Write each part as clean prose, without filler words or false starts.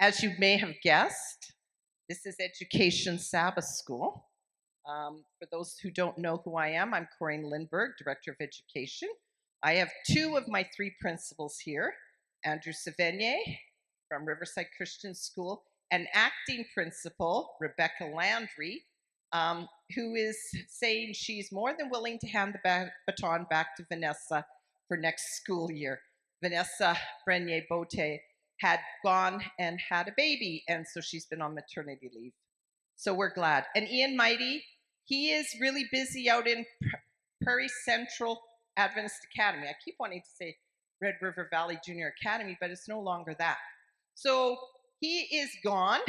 As you may have guessed, this is Education Sabbath School. For those who don't know who I am, I'm Corinne Lindberg, Director of Education. I have two of my three principals here, Andrew Sevigny from Riverside Christian School, and acting principal, Rebecca Landry, who is saying she's more than willing to hand the baton back to Vanessa for next school year. Vanessa Brenier-Bote had gone and had a baby, and so she's been on maternity leave. So we're glad. And Ian Mighty, he is really busy out in Prairie Central Adventist Academy. I keep wanting to say Red River Valley Junior Academy, but it's no longer that. So he is gone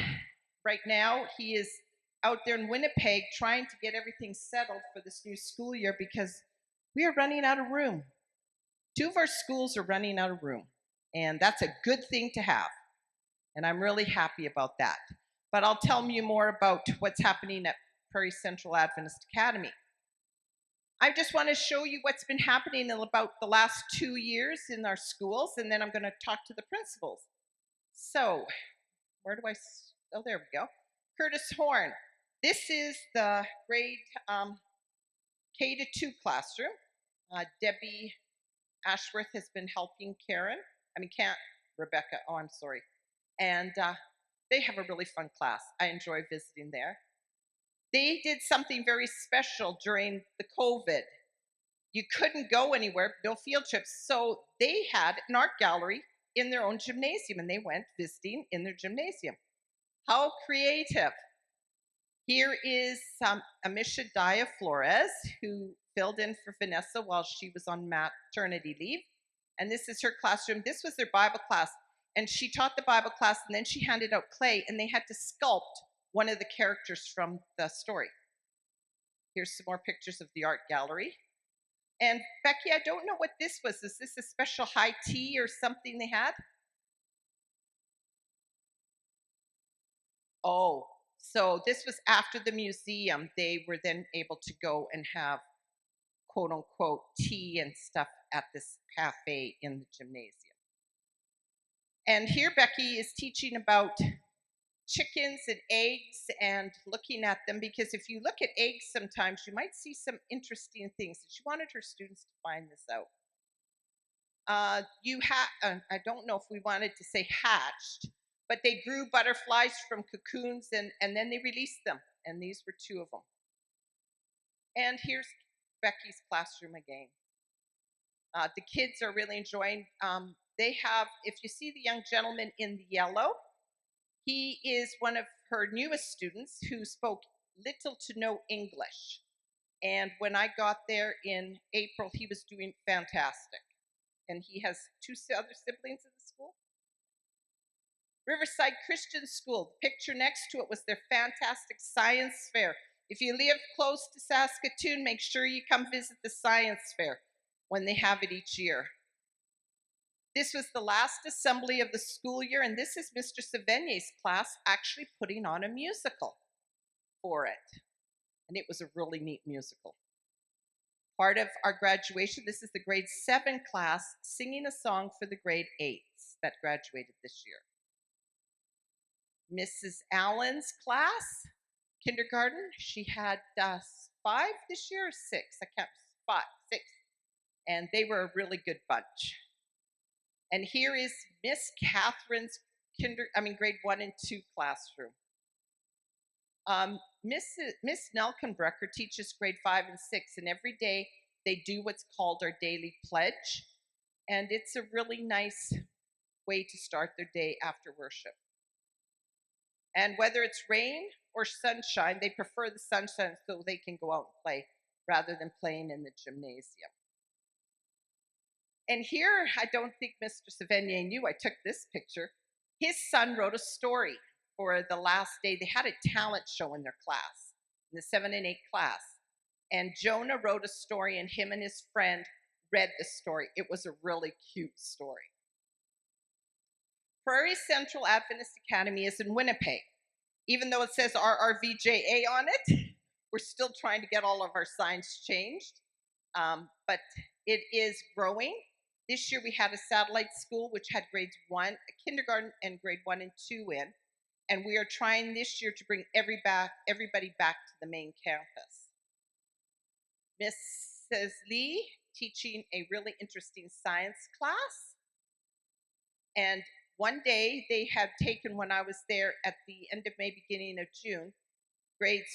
right now. He is out there in Winnipeg trying to get everything settled for this new school year because we are running out of room. Two of our schools are running out of room, and that's a good thing to have. And I'm really happy about that. But I'll tell you more about what's happening at Prairie Central Adventist Academy. I just want to show you what's been happening in about the last 2 years in our schools, and then I'm going to talk to the principals. So, where do I, oh, there we go. Curtis Horn. This is the grade K-2 classroom. Debbie Ashworth has been helping Rebecca, oh, I'm sorry. And they have a really fun class. I enjoy visiting there. They did something very special during the COVID. You couldn't go anywhere, no field trips. So they had an art gallery in their own gymnasium, and they went visiting in their gymnasium. How creative. Here is Amisha Daya Flores, who filled in for Vanessa while she was on maternity leave. And this is her classroom. This was their Bible class. And she taught the Bible class, and then she handed out clay, and they had to sculpt one of the characters from the story. Here's some more pictures of the art gallery. And Becky, I don't know what this was. Is this a special high tea or something they had? Oh, so this was after the museum. They were then able to go and have quote unquote tea and stuff at this cafe in the gymnasium. And here Becky is teaching about chickens and eggs and looking at them, because if you look at eggs sometimes you might see some interesting things. She wanted her students to find this out. I don't know if we wanted to say hatched, but they grew butterflies from cocoons and then they released them, and these were two of them. And here's Becky's classroom again. The kids are really enjoying. They have, if you see the young gentleman in the yellow, he is one of her newest students who spoke little to no English. And when I got there in April, he was doing fantastic. And he has two other siblings in the school. Riverside Christian School, the picture next to it was their fantastic science fair. If you live close to Saskatoon, make sure you come visit the science fair when they have it each year. This was the last assembly of the school year, and this is Mr. Sevigny's class actually putting on a musical for it. And it was a really neat musical. Part of our graduation, this is the grade 7 class singing a song for the grade 8s that graduated this year. Mrs. Allen's class, kindergarten, she had 5 this year or 6? I can't, 6. And they were a really good bunch. And here is Miss Catherine's grade 1 and 2 classroom. Miss Nelkenbrecker teaches grade 5 and 6, and every day they do what's called our daily pledge. And it's a really nice way to start their day after worship. And whether it's rain or sunshine, they prefer the sunshine so they can go out and play rather than playing in the gymnasium. And here, I don't think Mr. Sevigny knew, I took this picture. His son wrote a story for the last day. They had a talent show in their class, in the 7 and 8 class. And Jonah wrote a story, and him and his friend read the story. It was a really cute story. Prairie Central Adventist Academy is in Winnipeg. Even though it says RRVJA on it, we're still trying to get all of our signs changed. But it is growing. This year we had a satellite school which had grades 1, kindergarten and grade 1 and 2 in. And we are trying this year to bring everybody back to the main campus. Mrs. Lee teaching a really interesting science class. And one day they had taken, when I was there at the end of May, beginning of June, grades,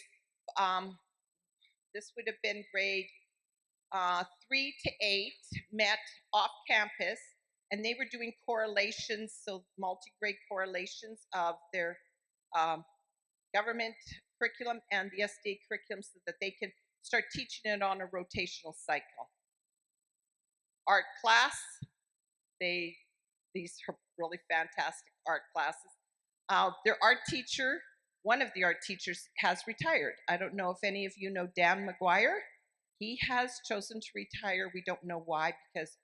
this would have been grade 3 to 8, met off campus, and they were doing correlations, so multi-grade correlations of their government curriculum and the SDA curriculum so that they can start teaching it on a rotational cycle. Art class, these are really fantastic art classes. Their art teacher, one of the art teachers, has retired. I don't know if any of you know Dan McGuire. He has chosen to retire. We don't know why, because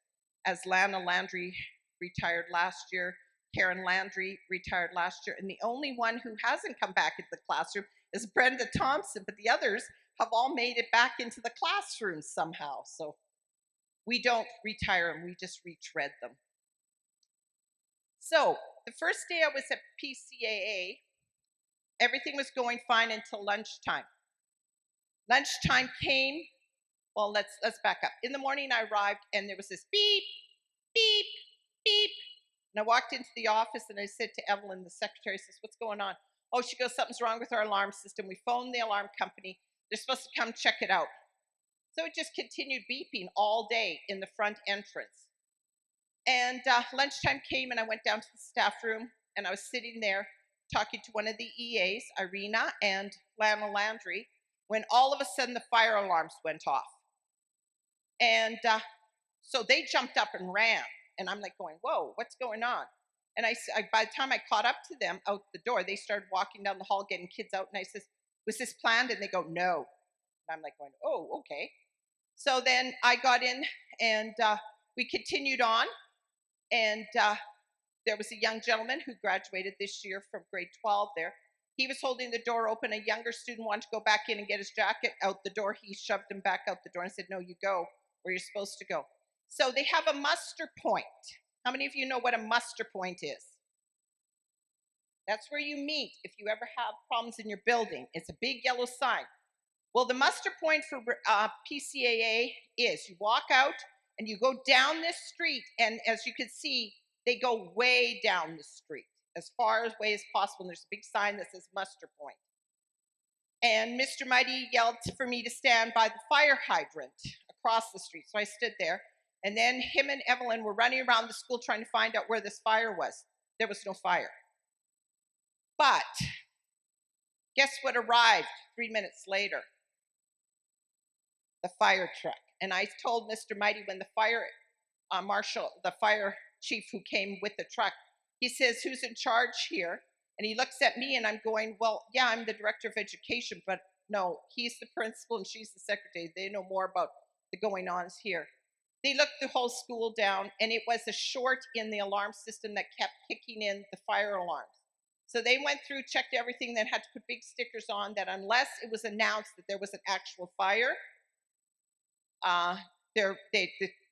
as Lana Landry retired last year, Karen Landry retired last year, and the only one who hasn't come back into the classroom is Brenda Thompson, but the others have all made it back into the classroom somehow. So we don't retire them, we just retread them. So the first day I was at PCAA, everything was going fine until lunchtime. Lunchtime came. Well, let's back up. In the morning I arrived and there was this beep, beep, beep. And I walked into the office and I said to Evelyn, the secretary, says, "What's going on?" Oh, she goes, "Something's wrong with our alarm system. We phoned the alarm company. They're supposed to come check it out." So it just continued beeping all day in the front entrance. And lunchtime came and I went down to the staff room and I was sitting there talking to one of the EAs, Irina and Lana Landry, when all of a sudden the fire alarms went off. And so they jumped up and ran. And I'm like going, "Whoa, what's going on?" And by the time I caught up to them out the door, they started walking down the hall getting kids out. And I says, "Was this planned?" And they go, "No." And I'm like going, "Oh, okay." So then I got in and we continued on. And there was a young gentleman who graduated this year from grade 12 there. He was holding the door open. A younger student wanted to go back in and get his jacket out the door. He shoved him back out the door and said, "No, you go where you're supposed to go." So they have a muster point. How many of you know what a muster point is? That's where you meet if you ever have problems in your building. It's a big yellow sign. Well, the muster point for PCAA is you walk out and you go down this street, and as you can see, they go way down the street, as far away as possible, and there's a big sign that says muster point. And Mr. Mighty yelled for me to stand by the fire hydrant across the street, so I stood there, and then him and Evelyn were running around the school trying to find out where this fire was. There was no fire. But guess what arrived 3 minutes later? The fire truck. And I told Mr. Mighty, when the fire marshal, the fire chief who came with the truck, he says, "Who's in charge here?" And he looks at me and I'm going, "Well, yeah, I'm the director of education, but no, he's the principal and she's the secretary. They know more about the going-ons here." They looked the whole school down, and it was a short in the alarm system that kept kicking in the fire alarms. So they went through, checked everything, then had to put big stickers on that unless it was announced that there was an actual fire,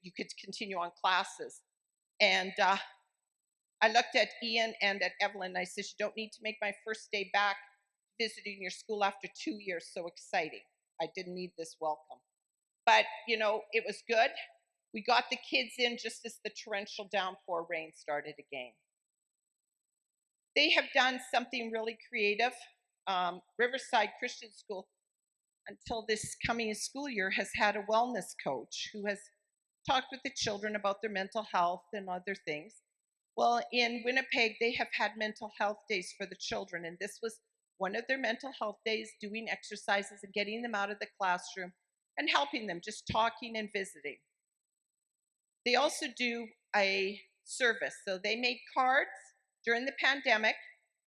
you could continue on classes. And I looked at Ian and at Evelyn, and I said, "You don't need to make my first day back visiting your school after 2 years so exciting. I didn't need this welcome." But, you know, it was good. We got the kids in just as the torrential downpour rain started again. They have done something really creative. Riverside Christian School, until this coming school year, has had a wellness coach who has talked with the children about their mental health and other things. Well, in Winnipeg, they have had mental health days for the children, and this was one of their mental health days, doing exercises and getting them out of the classroom and helping them, just talking and visiting. They also do a service. So they made cards during the pandemic,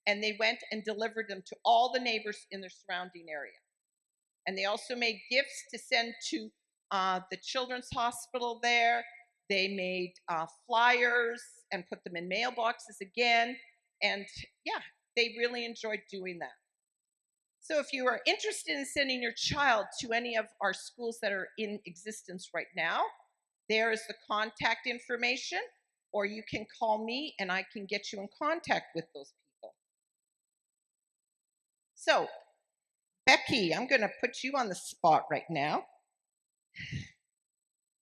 and they went and delivered them to all the neighbors in their surrounding area. And they also made gifts to send to the children's hospital there. They made flyers and put them in mailboxes again. And yeah, they really enjoyed doing that. So if you are interested in sending your child to any of our schools that are in existence right now, There is the contact information, or you can call me and I can get you in contact with those people. So, Becky, I'm going to put you on the spot right now.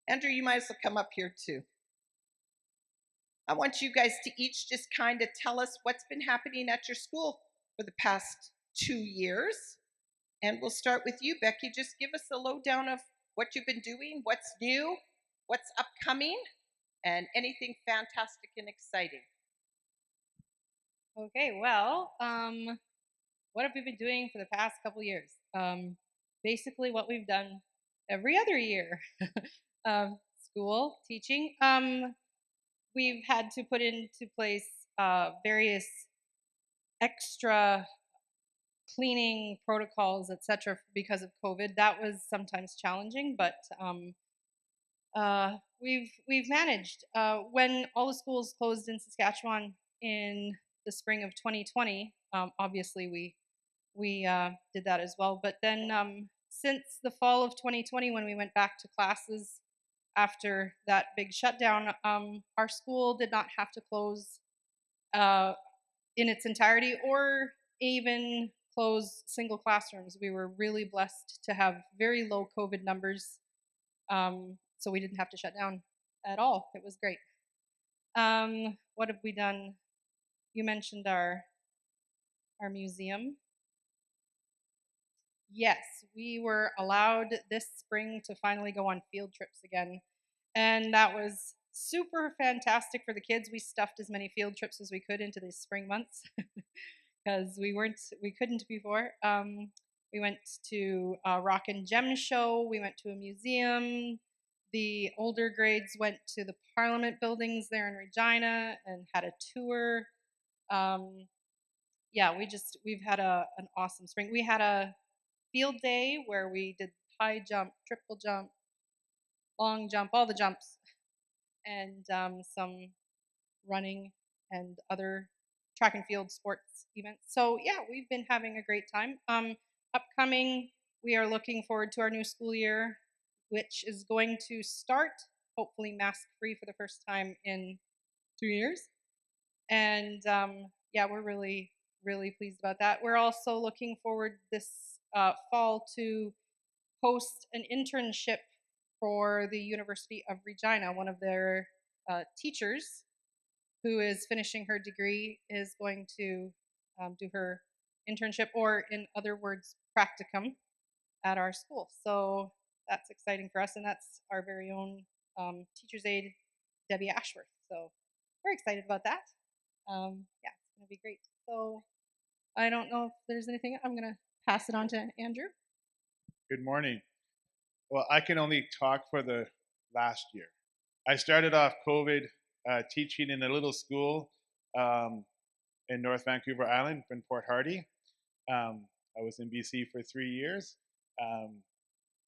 Andrew, you might as well come up here too. I want you guys to each just kind of tell us what's been happening at your school for the past 2 years. And we'll start with you, Becky. Just give us a lowdown of what you've been doing, what's new, what's upcoming, and anything fantastic and exciting. Okay, well, what have we been doing for the past couple years? Basically, what we've done every other year. School, teaching. We've had to put into place various extra cleaning protocols, etc., because of COVID. That was sometimes challenging, but we've managed. When all the schools closed in Saskatchewan in the spring of 2020, obviously we did that as well. But then since the fall of 2020, when we went back to classes after that big shutdown, our school did not have to close uh, in its entirety or even close single classrooms. We were really blessed to have very low COVID numbers, so we didn't have to shut down at all. It was great. What have we done? You mentioned our museum. Yes, we were allowed this spring to finally go on field trips again. And that was super fantastic for the kids. We stuffed as many field trips as we could into these spring months because we couldn't before. We went to a rock and gem show. We went to a museum. The older grades went to the Parliament buildings there in Regina and had a tour. Um, yeah, we've had an awesome spring. We had a field day where we did high jump, triple jump, long jump, all the jumps, and some running and other track and field sports events. So yeah, we've been having a great time. Upcoming, we are looking forward to our new school year, which is going to start hopefully mask free for the first time in 2 years. And yeah, we're really pleased about that. We're also looking forward this fall to host an internship for the University of Regina. One of their teachers who is finishing her degree is going to do her internship, or in other words, practicum, at our school. So that's exciting for us, and that's our very own teacher's aide, Debbie Ashworth. So we're excited about that. Yeah, it's going to be great. So I don't know if there's anything. I'm going to pass it on to Andrew. Good morning. Well, I can only talk for the last year. I started off COVID teaching in a little school um, in North Vancouver Island in Port Hardy. I was in BC for 3 years. Um,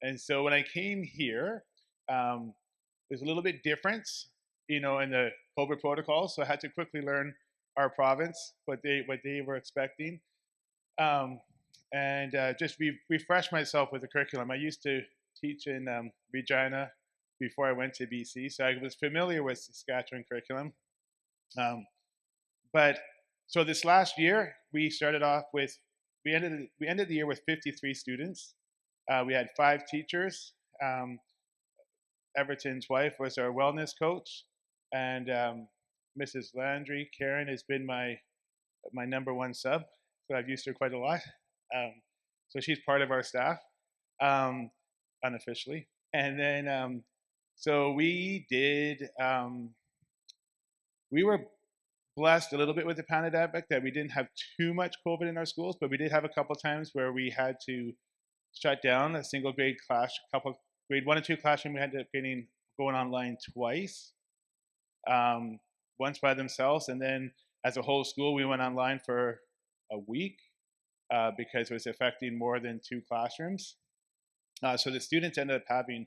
and so when I came here, there's a little bit difference, in the COVID protocol. So I had to quickly learn our province, what they were expecting. Um, and just refresh myself with the curriculum. I used to teach in Regina before I went to BC, so I was familiar with Saskatchewan curriculum. Um, but so this last year, we started off with we ended the year with 53 students. We had 5 teachers. Everton's wife was our wellness coach, and Mrs. Landry, Karen, has been my number one sub, so I've used her quite a lot. Um, so she's part of our staff, um, unofficially. And then, so we were blessed a little bit with the pandemic that we didn't have too much COVID in our schools, but we did have a couple times where we had to shut down a single grade class, grade 1 and 2 classroom. We ended up going online twice, um, once by themselves, and then as a whole school, we went online for a week because it was affecting more than 2 classrooms. So the students ended up having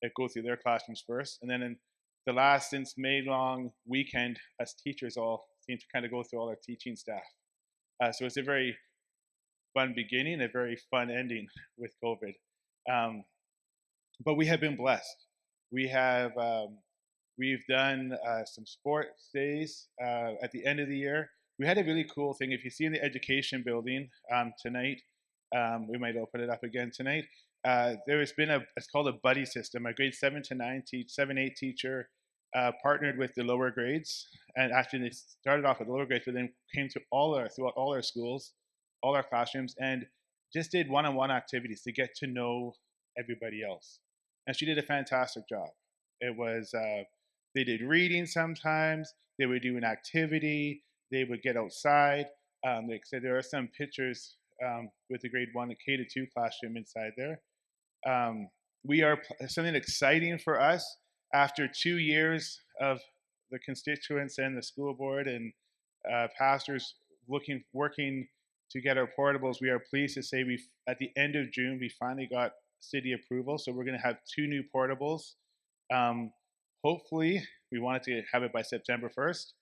it go through their classrooms first, and then in the last since May long weekend, us teachers all seem to kind of go through all our teaching staff. So it's a very fun beginning, a very fun ending with COVID. But we have been blessed. We have we've done some sports days at the end of the year. We had a really cool thing. If you see in the education building tonight, we might open it up again tonight. There has been it's called a buddy system. A grade 7-8 teacher partnered with the lower grades, and actually they started off with the lower grades, but then came to throughout all our schools, all our classrooms, and just did one-on-one activities to get to know everybody else. And she did a fantastic job. It was they did reading sometimes. They would do an activity. They would get outside. Like I said, there are some pictures with the grade 1 and K-2 classroom inside there. We are something exciting for us after 2 years of the constituents and the school board and pastors working to get our portables. We are pleased to say we at the end of June we finally got city approval, so we're going to have 2 new portables. Hopefully, we wanted to have it by September 1st,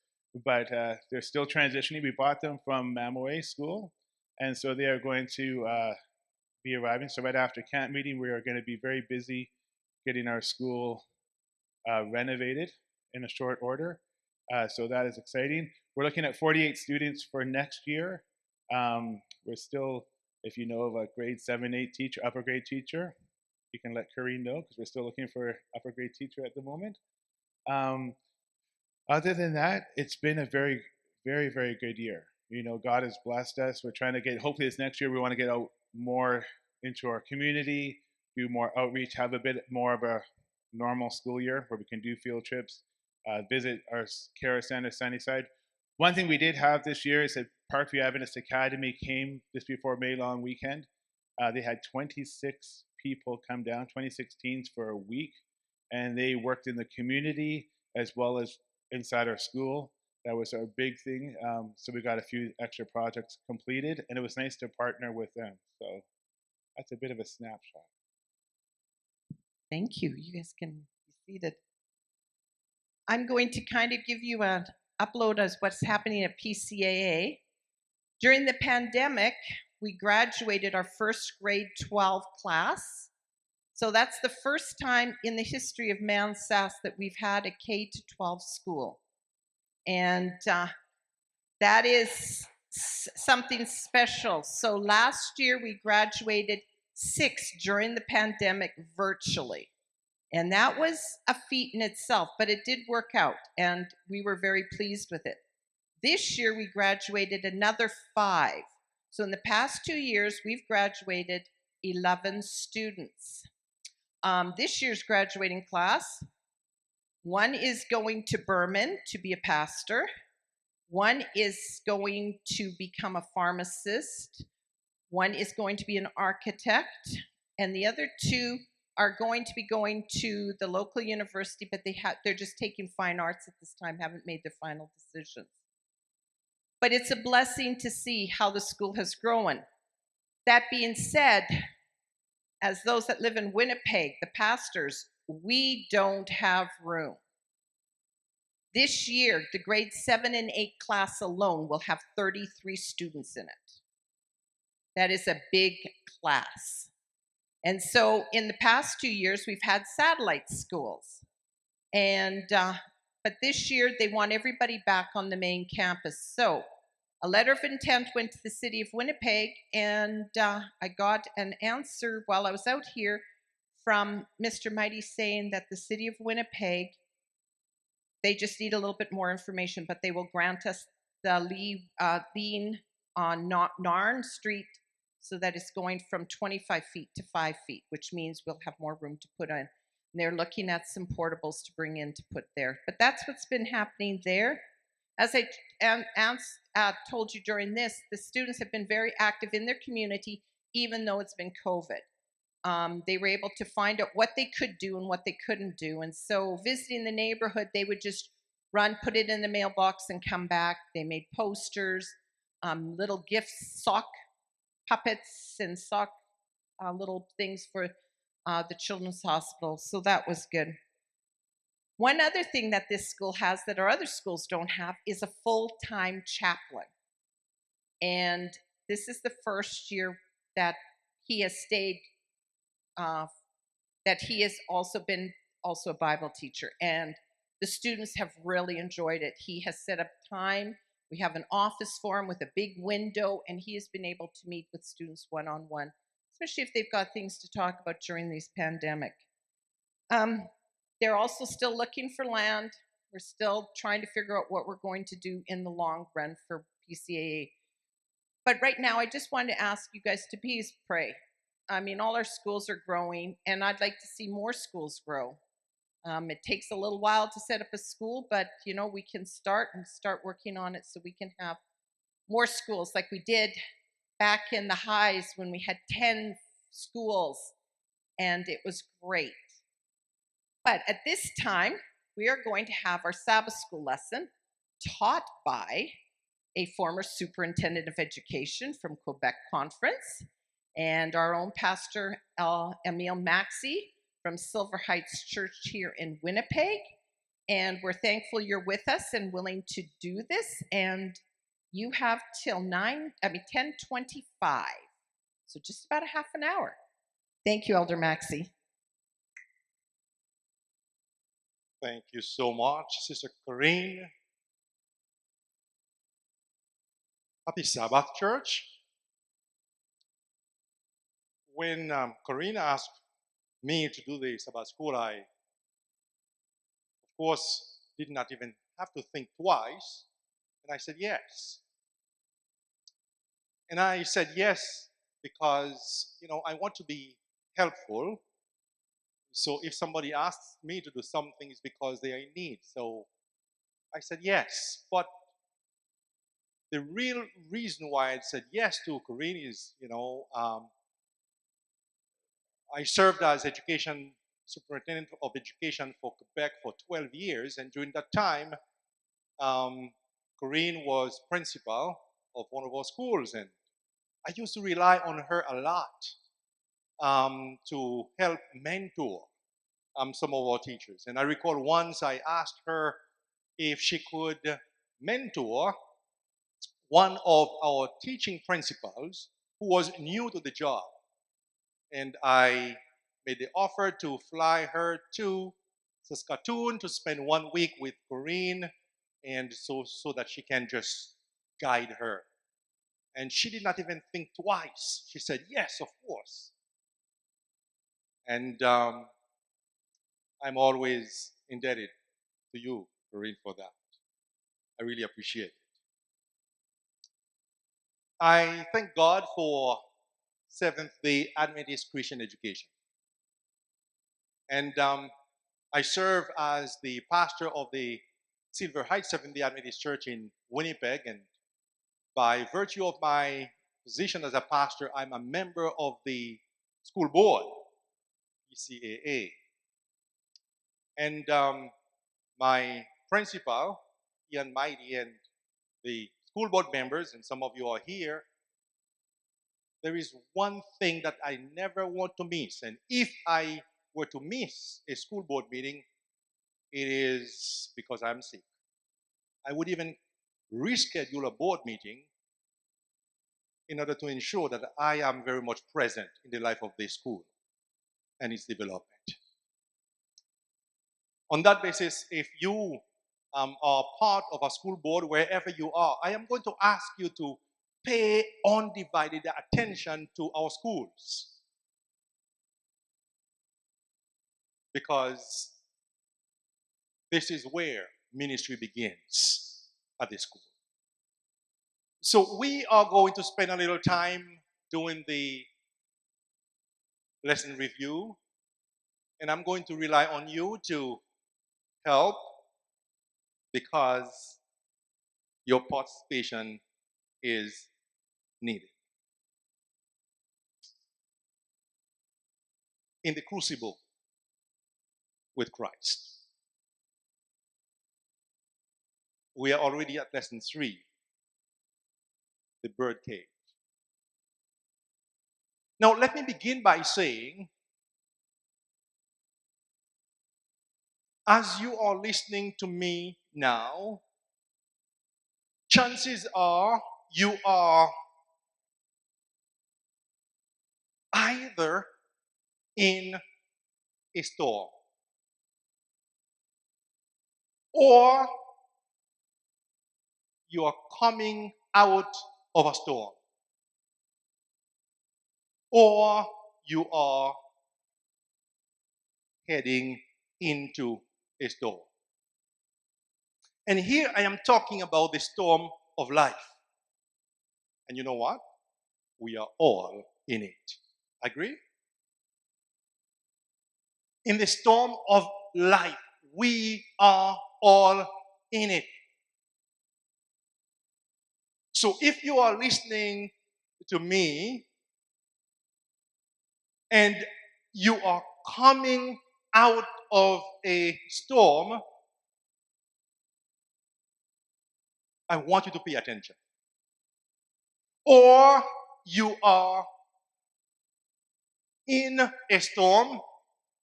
but they're still transitioning. We bought them from Mamaway School, and so they are going to be arriving. So right after camp meeting, we are going to be very busy getting our school renovated in a short order. So that is exciting. We're looking at 48 students for next year. We're still, if you know of a grade 7-8 teacher, upper grade teacher, you can let Corrine know because we're still looking for upper grade teacher at the moment. Other than that, it's been a very, very, very good year. You know, God has blessed us. We're trying to hopefully this next year, we want to get out more into our community, do more outreach, have a bit more of a normal school year where we can do field trips, visit our Care Center, Sunnyside. One thing we did have this year is that Parkview Adventist Academy came just before May long weekend. They had 26 people come down, 26 teens for a week, and they worked in the community as well as inside our school. That was our big thing. So we got a few extra projects completed, and it was nice to partner with them. So that's a bit of a snapshot. Thank you. You guys can be seated. I'm going to kind of give you an upload as what's happening at PCAA. During the pandemic, we graduated our first grade 12 class. So that's the first time in the history of ManSask that we've had a K-12 school. And that is something special. So last year we graduated 6 during the pandemic virtually. And that was a feat in itself, but it did work out, and we were very pleased with it. This year we graduated another 5. So in the past 2 years, we've graduated 11 students. This year's graduating class, one is going to Berman to be a pastor. One is going to become a pharmacist. One is going to be an architect. And the other 2 are going to be going to the local university, but they're just taking fine arts at this time, haven't made their final decisions. But it's a blessing to see how the school has grown. That being said, as those that live in Winnipeg, the pastors, we don't have room. This year, the grade 7 and 8 class alone will have 33 students in it. That is a big class. And so in the past 2 years, we've had satellite schools. And but this year, they want everybody back on the main campus. So a letter of intent went to the city of Winnipeg, and I got an answer while I was out here from Mr. Mighty saying that the city of Winnipeg, they just need a little bit more information, but they will grant us the lien on Narn Street, so that it's going from 25 feet to 5 feet, which means we'll have more room to put in. And they're looking at some portables to bring in to put there. But that's what's been happening there. As I told you during this, the students have been very active in their community, even though it's been COVID. They were able to find out what they could do and what they couldn't do. And so visiting the neighborhood, they would just run, put it in the mailbox and come back. They made posters, little gifts, sock puppets and sock little things for the Children's Hospital. So that was good. One other thing that this school has that our other schools don't have is a full-time chaplain. And this is the first year that he has stayed, that he has also been also a Bible teacher, and the students have really enjoyed it. He has set up time. We have an office for him with a big window, and he has been able to meet with students one on one, especially if they've got things to talk about during these pandemic. Um, they're also still looking for land. We're still trying to figure out what we're going to do in the long run for PCAA. But right now, I just wanted to ask you guys to please pray. I mean, all our schools are growing, and I'd like to see more schools grow. It takes a little while to set up a school, but we can start working on it so we can have more schools like we did back in the highs when we had 10 schools, and it was great. But at this time, we are going to have our Sabbath school lesson taught by a former superintendent of education from Quebec Conference, and our own pastor, Emile Maxey from Silver Heights Church here in Winnipeg. And we're thankful you're with us and willing to do this. And you have till 10:25. So just about a half an hour. Thank you, Elder Maxey. Thank you so much, Sister Corinne. Happy Sabbath, church. When Corinne asked me to do the Sabbath school, I, of course, did not even have to think twice. And I said yes. And I said yes because, I want to be helpful. So if somebody asks me to do something, it's because they are in need. So I said yes. But the real reason why I said yes to Corinne is, I served as education superintendent of education for Quebec for 12 years, and during that time, Corinne was principal of one of our schools, and I used to rely on her a lot to help mentor some of our teachers. And I recall once I asked her if she could mentor one of our teaching principals who was new to the job. And I made the offer to fly her to Saskatoon to spend 1 week with Corinne, and so that she can just guide her. And she did not even think twice. She said, yes, of course. And I'm always indebted to you, Corinne, for that. I really appreciate it. I thank God for Seventh-day Adventist Christian education. And I serve as the pastor of the Silver Heights Seventh-day Adventist Church in Winnipeg, and by virtue of my position as a pastor, I'm a member of the school board, PCAA. And my principal, Ian Mighty, and the school board members, and some of you are here, there is one thing that I never want to miss. And if I were to miss a school board meeting, it is because I'm sick. I would even reschedule a board meeting in order to ensure that I am very much present in the life of the school and its development. On that basis, if you are part of a school board, wherever you are, I am going to ask you to pay undivided attention to our schools, because this is where ministry begins at the school. So we are going to spend a little time doing the lesson review, and I'm going to rely on you to help, because your participation is needed. In the crucible with Christ, we are already at lesson 3, the bird cage. Now, let me begin by saying, as you are listening to me now, chances are you are either in a storm or you are coming out of a storm, or you are heading into a storm. And here I am talking about the storm of life. And you know what? We are all in it. Agree? In the storm of life, we are all in it. So if you are listening to me and you are coming out of a storm, I want you to pay attention. Or you are in a storm,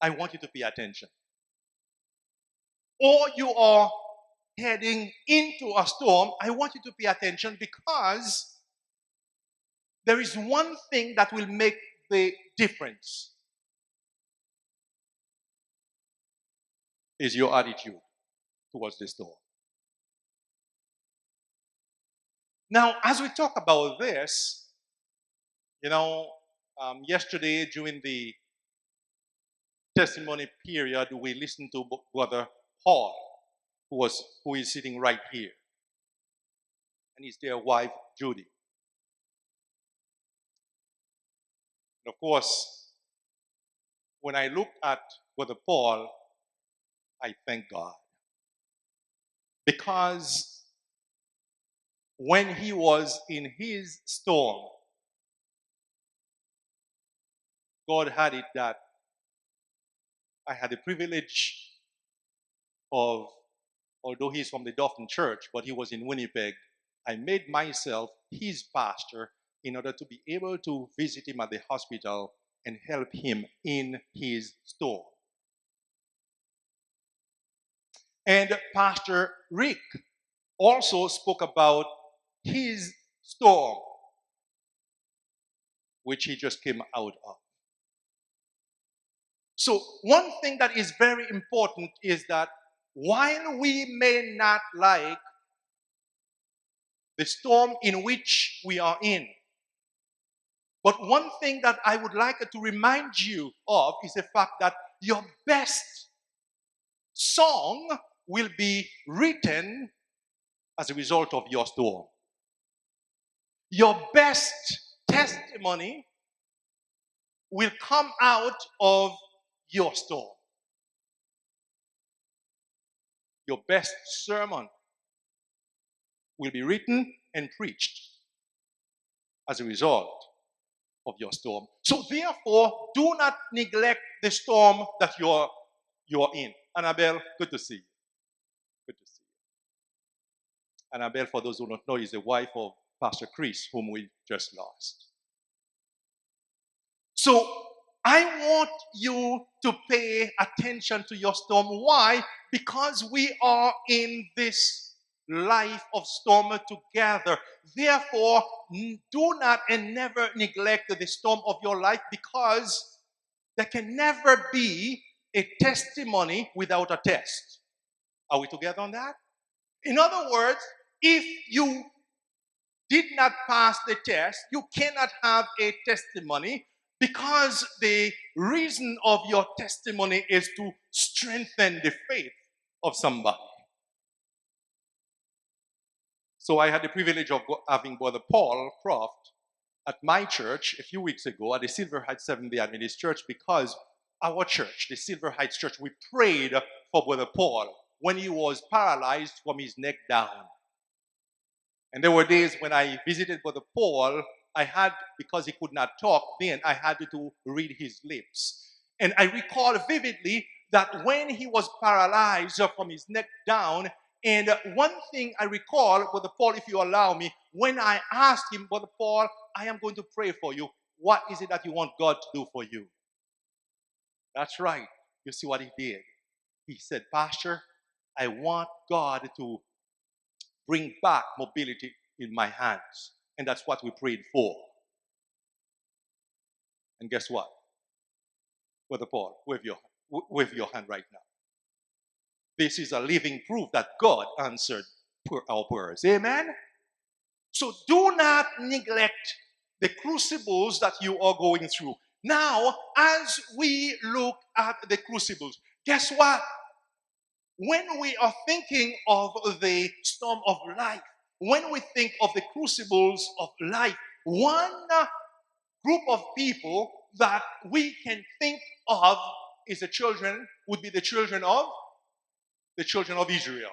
I want you to pay attention. Or you are heading into a storm, I want you to pay attention, because there is one thing that will make the difference. Is your attitude towards the storm. Now, as we talk about this, yesterday during the testimony period, we listened to Brother Paul, who is sitting right here, and his dear wife Judy. And of course, when I look at Brother Paul, I thank God, because when he was in his storm, God had it that I had the privilege of, although he's from the Dauphin Church, but he was in Winnipeg, I made myself his pastor in order to be able to visit him at the hospital and help him in his storm. And Pastor Rick also spoke about his storm, which he just came out of. So one thing that is very important is that while we may not like the storm in which we are in, but one thing that I would like to remind you of is the fact that your best song will be written as a result of your storm. Your best testimony will come out of your storm. Your best sermon will be written and preached as a result of your storm. So therefore, do not neglect the storm that you're in. Annabelle, good to see you. Good to see you. Annabelle, for those who don't know, is the wife of Pastor Chris, whom we just lost. So I want you to pay attention to your storm. Why? Because we are in this life of storm together. Therefore, do not and never neglect the storm of your life, because there can never be a testimony without a test. Are we together on that? In other words, if you did not pass the test, you cannot have a testimony, because the reason of your testimony is to strengthen the faith of somebody. So I had the privilege of having Brother Paul Croft at my church a few weeks ago at the Silver Heights Seventh-day Adventist Church, because our church, the Silver Heights Church, we prayed for Brother Paul when he was paralyzed from his neck down. And there were days when I visited Brother Paul, because he could not talk then, I had to read his lips. And I recall vividly that when he was paralyzed from his neck down, and one thing I recall, Brother Paul, if you allow me, when I asked him, Brother Paul, I am going to pray for you. What is it that you want God to do for you? That's right. You see what he did? He said, Pastor, I want God to bring back mobility in my hands. And that's what we prayed for. And guess what? Brother Paul, wave your hand right now. This is a living proof that God answered our prayers. Amen? So do not neglect the crucibles that you are going through. Now, as we look at the crucibles, guess what? When we are thinking of the storm of life, when we think of the crucibles of life, one group of people that we can think of is would be the children of Israel.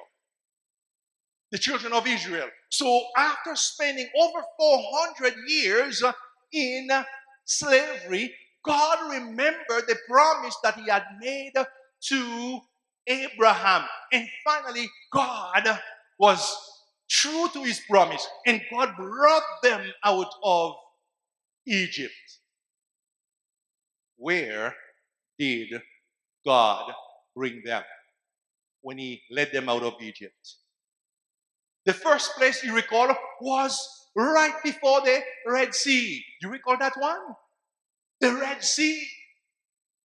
The children of Israel. So after spending over 400 years in slavery, God remembered the promise that he had made to Abraham. And finally, God was true to his promise. And God brought them out of Egypt. Where did God bring them when he led them out of Egypt? The first place you recall was right before the Red Sea. You recall that one? The Red Sea.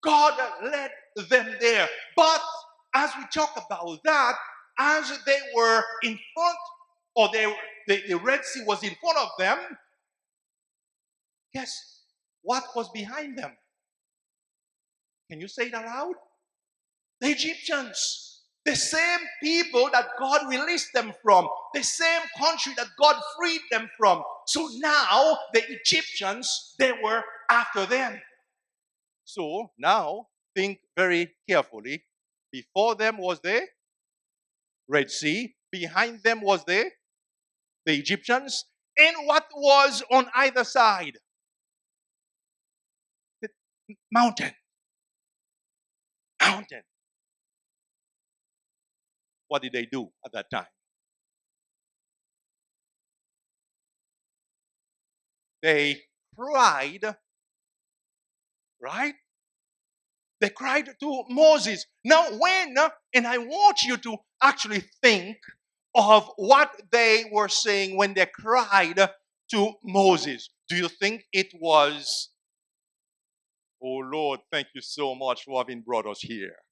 God led them there. But as we talk about that, as they were in front, or the Red Sea was in front of them, guess what was behind them? Can you say it aloud? The Egyptians. The same people that God released them from, the same country that God freed them from. So now the Egyptians, they were after them. So now think very carefully. Before them was the Red Sea, behind them was the Egyptians, and what was on either side? The mountain. Mountain. What did they do at that time? They cried, right? They cried to Moses. Now, and I want you to actually think of what they were saying when they cried to Moses. Do you think it was, "Oh Lord, thank you so much for having brought us here"?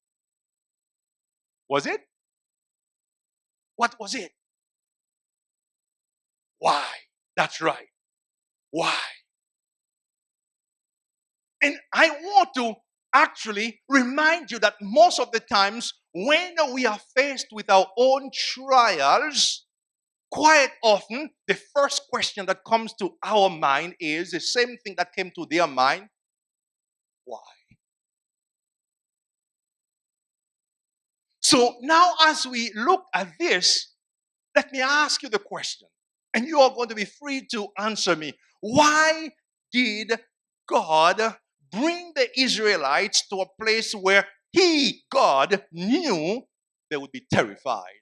Was it? What was it? Why? That's right. Why? And I want to actually remind you that most of the times when we are faced with our own trials, quite often the first question that comes to our mind is the same thing that came to their mind. Why? So now as we look at this, let me ask you the question, and you are going to be free to answer me. Why did God bring the Israelites to a place where God, knew they would be terrified?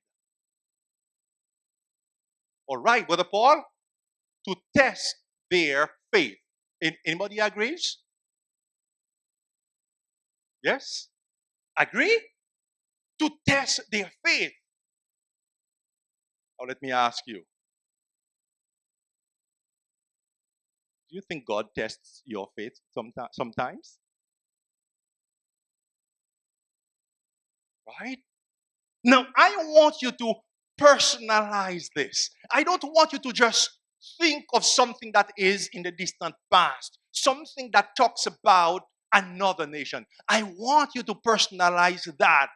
All right, Brother Paul, to test their faith. Anybody agrees? Yes? Agree? To test their faith. Now let me ask you. Do you think God tests your faith sometimes? Right? Now, I want you to personalize this. I don't want you to just think of something that is in the distant past, something that talks about another nation. I want you to personalize that.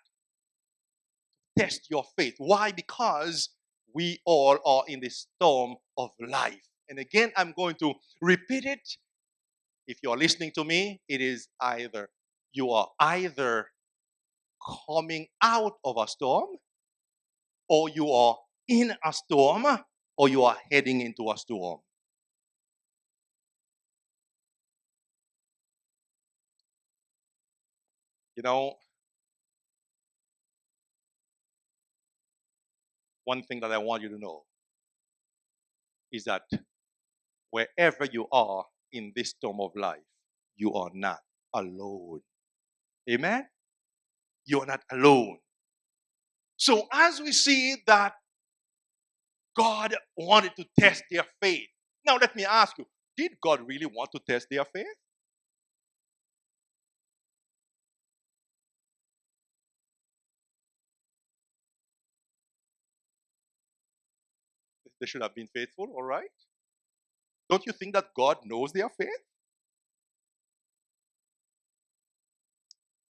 Test your faith. Why? Because we all are in the storm of life. And again, I'm going to repeat it. If you're listening to me, it is you are either coming out of a storm, or you are in a storm, or you are heading into a storm. You know, one thing that I want you to know is that wherever you are in this storm of life, you are not alone. Amen? You are not alone. So as we see that God wanted to test their faith. Now let me ask you, did God really want to test their faith? they should have been faithful, all right? Don't you think that God knows their faith?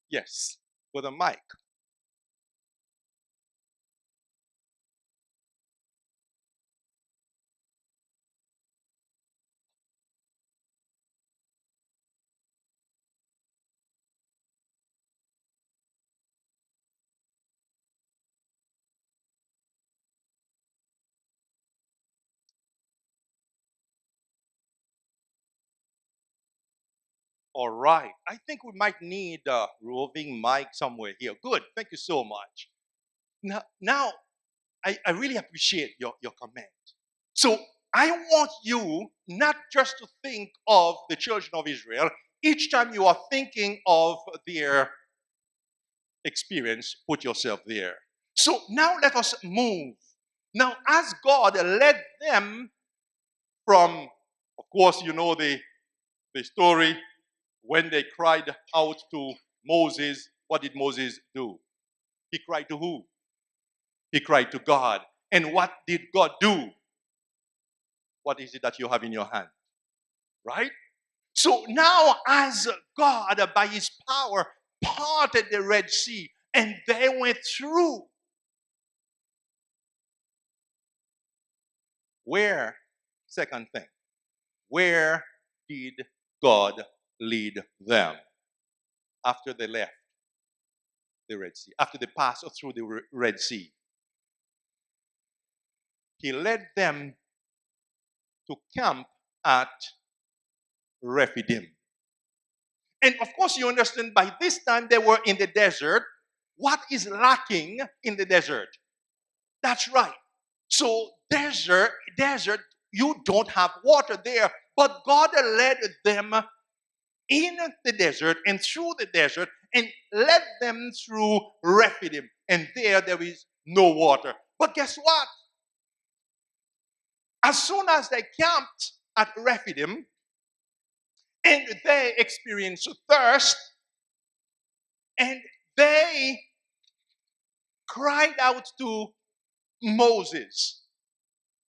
Yes, with a mic. All right. I think we might need a roving mic somewhere here. Good. Thank you so much. Now I really appreciate your comment. So I want you not just to think of the children of Israel each time you are thinking of their experience, put yourself there. So now let us move. Now, as God led them from, of course, you know the story when they cried out to Moses. What did Moses do? He cried to who? He cried to God. And what did God do? What is it that you have in your hand? Right? So now, as God, by his power, parted the Red Sea and they went through, where, second thing, where did God lead them after they left the Red Sea, after they passed through the Red Sea? He led them to camp at Rephidim. And of course, you understand by this time they were in the desert. What is lacking in the desert? That's right. So, desert, you don't have water there. But God led them in the desert and through the desert and led them through Rephidim. And there is no water. But guess what? As soon as they camped at Rephidim and they experienced thirst and they cried out to Moses,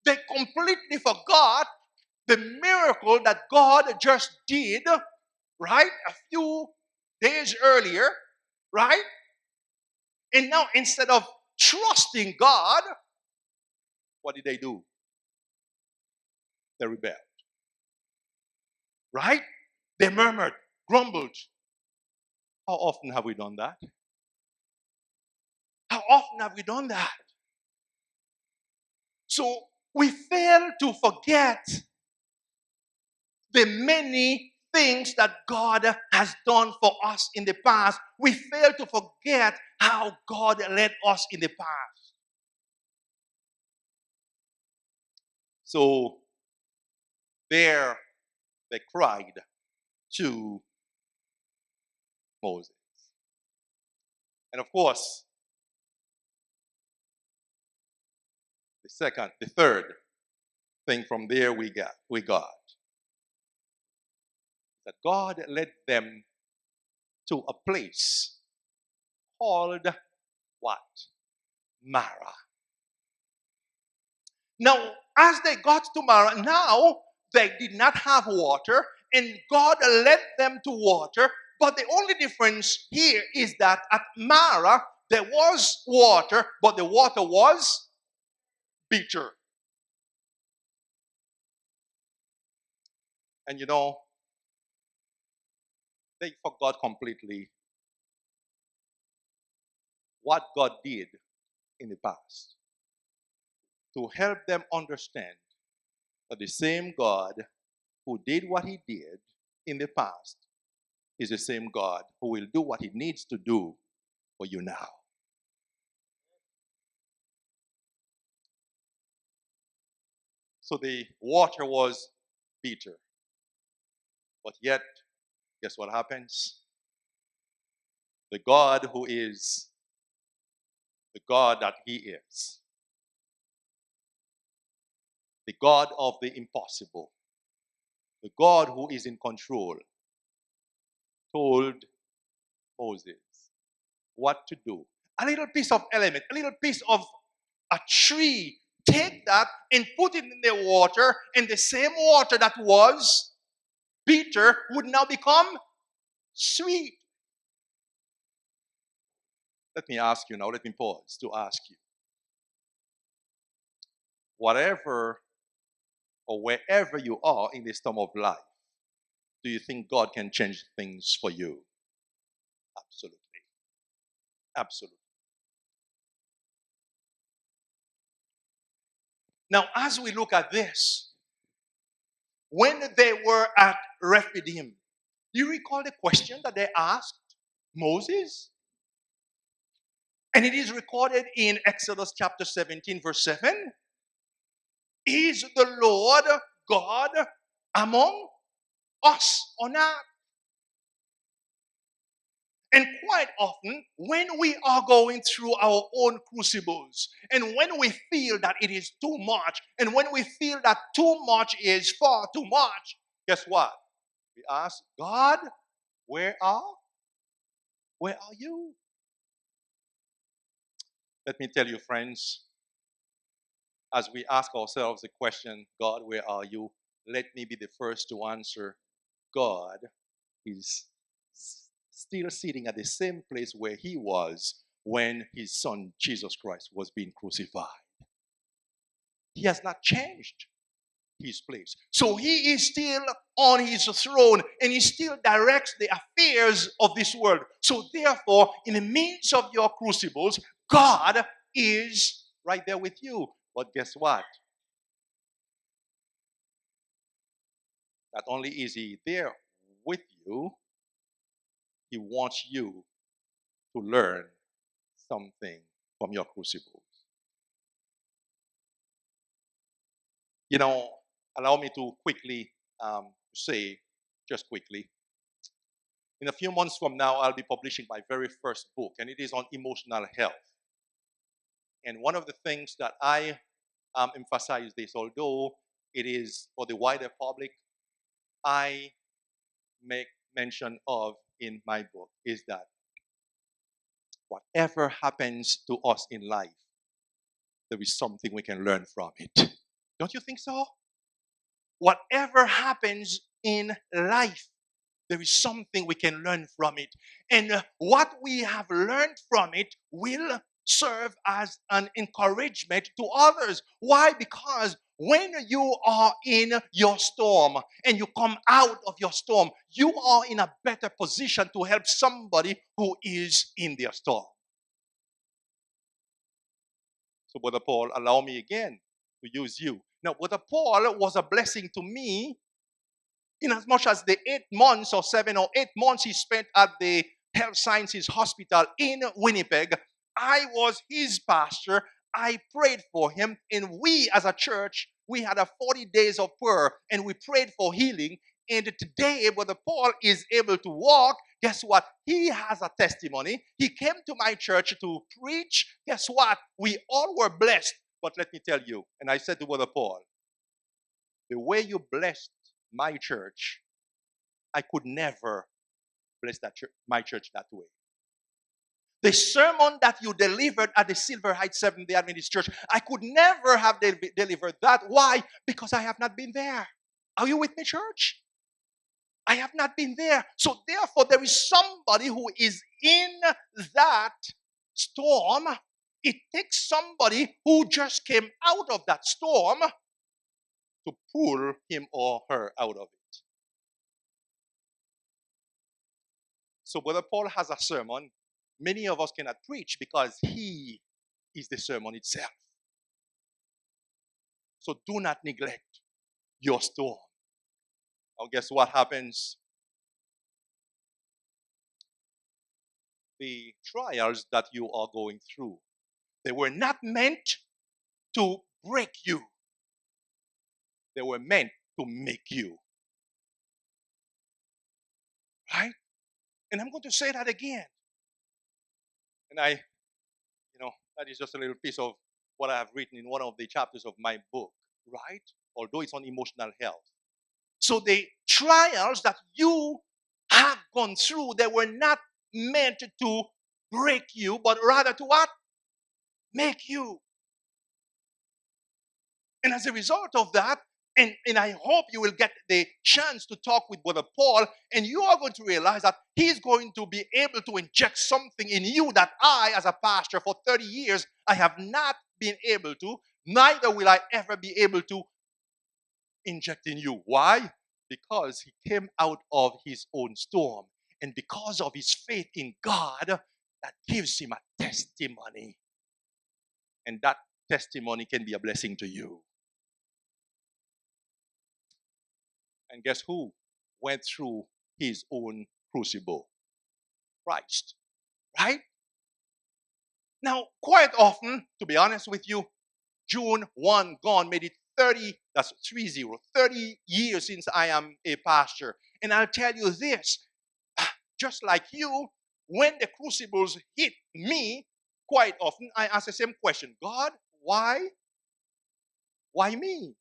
they completely forgot the miracle that God just did, right? A few days earlier, right? And now instead of trusting God, what did they do? They rebelled, right? They murmured, grumbled. How often have we done that? How often have we done that? So we fail to forget the many things that God has done for us in the past. We fail to forget how God led us in the past. So there they cried to Moses. And of course, the third thing from there we got that God led them to a place called what? Mara. Now, as they got to Mara, now they did not have water, and God led them to water. But the only difference here is that at Mara, there was water, but the water was bitter. And you know, they forgot completely what God did in the past to help them understand that the same God who did what he did in the past is the same God who will do what he needs to do for you now. So the water was bitter. But yet, guess what happens? The God who is the God that he is, the God of the impossible, the God who is in control, told Moses what to do. A little piece of element, a little piece of a tree take that and put it in the water, and the same water that was bitter would now become sweet. Let me ask you now, let me pause to ask you. Whatever or wherever you are in the storm of life, do you think God can change things for you? Absolutely. Absolutely. Now, as we look at this, when they were at Rephidim, do you recall the question that they asked Moses? And it is recorded in Exodus chapter 17, verse 7. Is the Lord God among us or not? And quite often, when we are going through our own crucibles, and when we feel that it is too much, and when we feel that too much is far too much, guess what? We ask God, where are you? Let me tell you, friends, as we ask ourselves the question, God, where are you? Let me be the first to answer, God is still sitting at the same place where he was when his son Jesus Christ was being crucified. He has not changed his place. So he is still on his throne and he still directs the affairs of this world. So therefore, in the midst of your crucibles, God is right there with you. But guess what? Not only is he there with you, he wants you to learn something from your crucibles. You know, allow me to quickly say, just quickly, in a few months from now, I'll be publishing my very first book, and it is on emotional health. And one of the things that I emphasize this, although it is for the wider public, I make mention of in my book is that whatever happens to us in life, there is something we can learn from it. Don't you think so? Whatever happens in life, there is something we can learn from it. And what we have learned from it will serve as an encouragement to others. Why? Because when you are in your storm and you come out of your storm, you are in a better position to help somebody who is in their storm. So, Brother Paul, allow me again to use you. Now, Brother Paul was a blessing to me in as much as the 8 months or 7 or 8 months he spent at the Health Sciences Hospital in Winnipeg. I was his pastor. I prayed for him, and we as a church, we had a 40 days of prayer, and we prayed for healing. And today, Brother Paul is able to walk. Guess what? He has a testimony. He came to my church to preach. Guess what? We all were blessed. But let me tell you, and I said to Brother Paul, the way you blessed my church, I could never bless my church that way. The sermon that you delivered at the Silver Heights Seventh-day Adventist Church, I could never have delivered that. Why? Because I have not been there. Are you with me, church? I have not been there. So therefore, there is somebody who is in that storm. It takes somebody who just came out of that storm to pull him or her out of it. So Brother Paul has a sermon. Many of us cannot preach because he is the sermon itself. So do not neglect your storm. Now guess what happens? The trials that you are going through, they were not meant to break you. They were meant to make you. Right? And I'm going to say that again. And that is just a little piece of what I have written in one of the chapters of my book, right? Although it's on emotional health. So the trials that you have gone through, they were not meant to break you, but rather to what? Make you. And as a result of that, and I hope you will get the chance to talk with Brother Paul, and you are going to realize that he's going to be able to inject something in you that I, as a pastor for 30 years, I have not been able to, neither will I ever be able to inject in you. Why? Because he came out of his own storm. And because of his faith in God, that gives him a testimony. And that testimony can be a blessing to you. And guess who went through his own crucible? Christ. Right? Now, quite often, to be honest with you, June 1 gone made it 30, that's 30 years since I am a pastor. And I'll tell you this, just like you, when the crucibles hit me, quite often I ask the same question, God, why? Why me?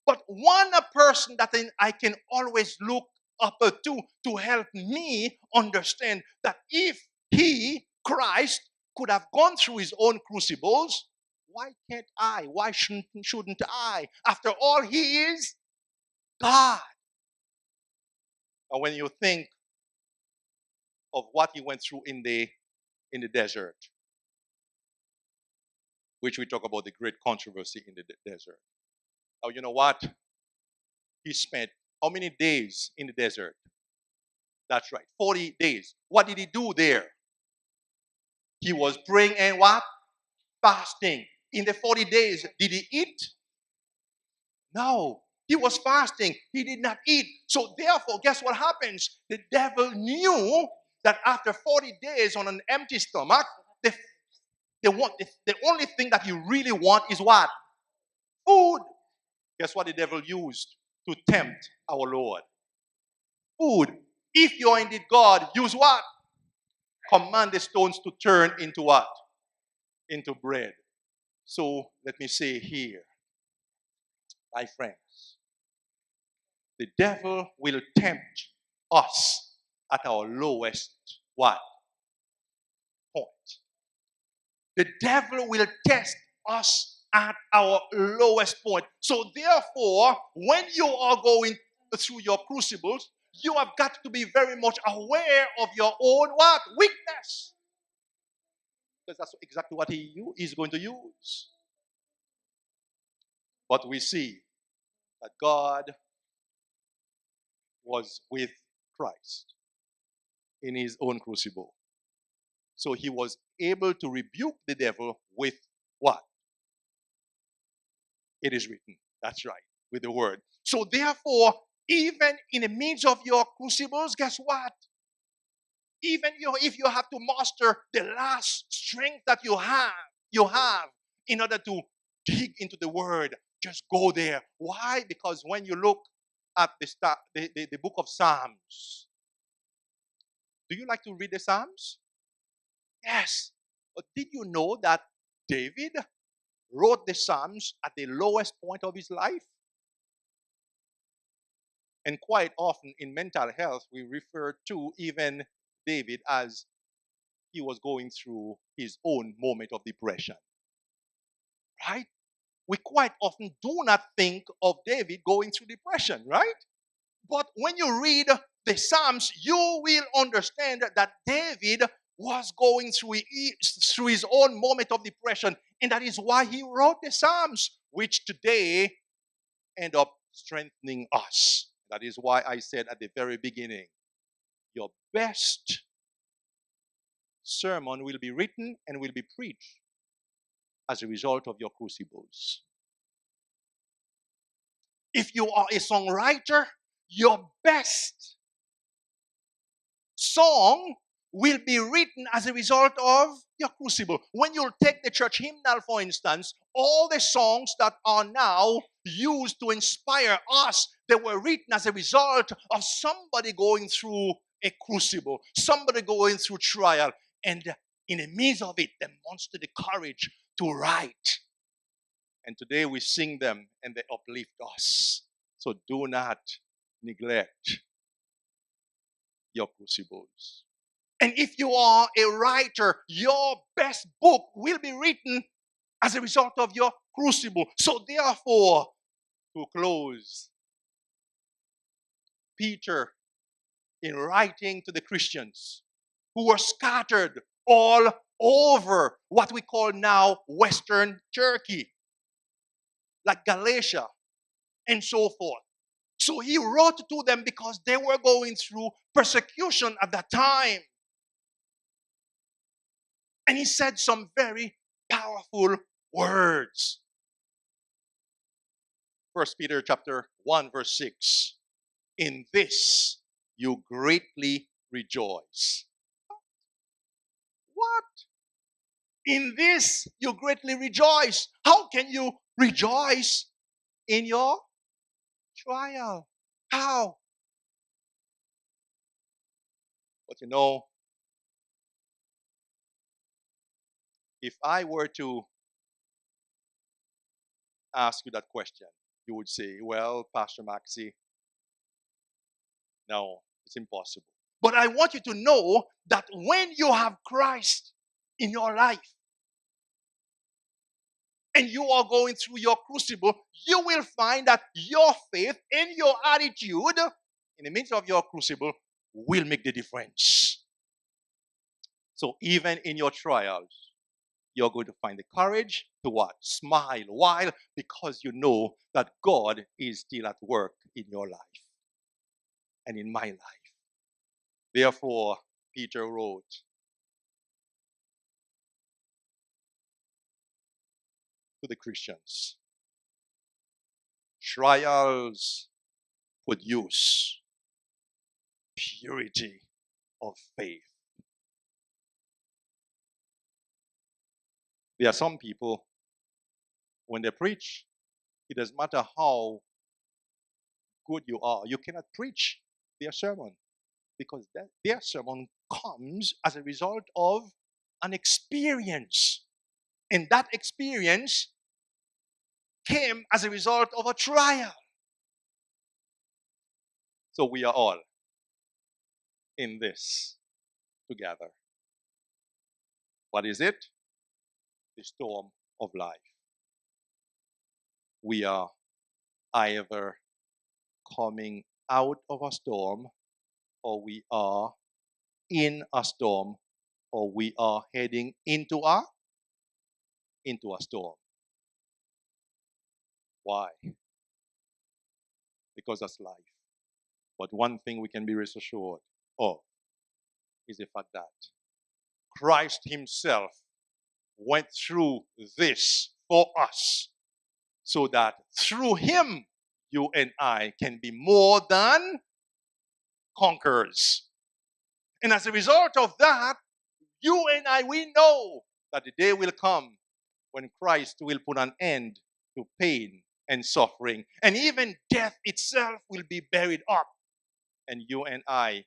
But one person that I can always look up to help me understand that if he, Christ, could have gone through his own crucibles, why can't I? Why shouldn't I? After all, he is God. And when you think of what he went through in the desert, which we talk about the great controversy in the desert. Now, you know what? He spent how many days in the desert? That's right, 40 days. What did he do there? He was praying and what? Fasting. In the 40 days, did he eat? No. He was fasting. He did not eat. So therefore, guess what happens? The devil knew that after 40 days on an empty stomach, the only thing that you really want is what? Food. Guess what the devil used to tempt our Lord? Food. If you're indeed God, use what? Command the stones to turn into what? Into bread. So let me say here, my friends, the devil will tempt us at our lowest what? Point. The devil will test us at our lowest point. So therefore, when you are going through your crucibles, you have got to be very much aware of your own what? Weakness. Because that's exactly what he is going to use. But we see that God was with Christ in his own crucible. So he was able to rebuke the devil with what? It is written. That's right, with the word. So therefore, even in the midst of your crucibles, guess what? Even if you have to muster the last strength that you have in order to dig into the word, just go there. Why? Because when you look at the book of Psalms, do you like to read the Psalms? Yes. But did you know that David wrote the Psalms at the lowest point of his life? And quite often in mental health, we refer to even David as he was going through his own moment of depression. Right? We quite often do not think of David going through depression, right? But when you read the Psalms, you will understand that David was going through his own moment of depression. And that is why he wrote the Psalms, which today end up strengthening us. That is why I said at the very beginning, your best sermon will be written and will be preached as a result of your crucibles. If you are a songwriter, your best song will be written as a result of your crucible. When you take the church hymnal, for instance, all the songs that are now used to inspire us, they were written as a result of somebody going through a crucible, somebody going through trial, and in the midst of it, they mustered the courage to write. And today we sing them and they uplift us. So do not neglect your crucibles. And if you are a writer, your best book will be written as a result of your crucible. So therefore, to close, Peter, in writing to the Christians who were scattered all over what we call now Western Turkey, like Galatia and so forth. So he wrote to them because they were going through persecution at that time. And he said some very powerful words. 1 Peter chapter 1 verse 6. In this you greatly rejoice. What? In this you greatly rejoice. How can you rejoice in your trial? How? But you know, if I were to ask you that question, you would say, well, Pastor Maxi, no, it's impossible. But I want you to know that when you have Christ in your life and you are going through your crucible, you will find that your faith and your attitude in the midst of your crucible will make the difference. So even in your trials, you're going to find the courage to what? Smile. Why? Because you know that God is still at work in your life and in my life. Therefore, Peter wrote to the Christians, trials produce purity of faith. There are some people, when they preach, it doesn't matter how good you are, you cannot preach their sermon because their sermon comes as a result of an experience. And that experience came as a result of a trial. So we are all in this together. What is it? The storm of life. We are either coming out of a storm, or we are in a storm, or we are heading into a storm. Why? Because that's life. But one thing we can be rest assured of is the fact that Christ himself went through this for us, so that through him, you and I can be more than conquerors. And as a result of that, you and I, we know that the day will come when Christ will put an end to pain and suffering. And even death itself will be buried up. And you and I,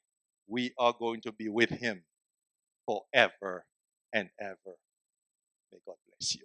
we are going to be with him forever and ever. May God bless you.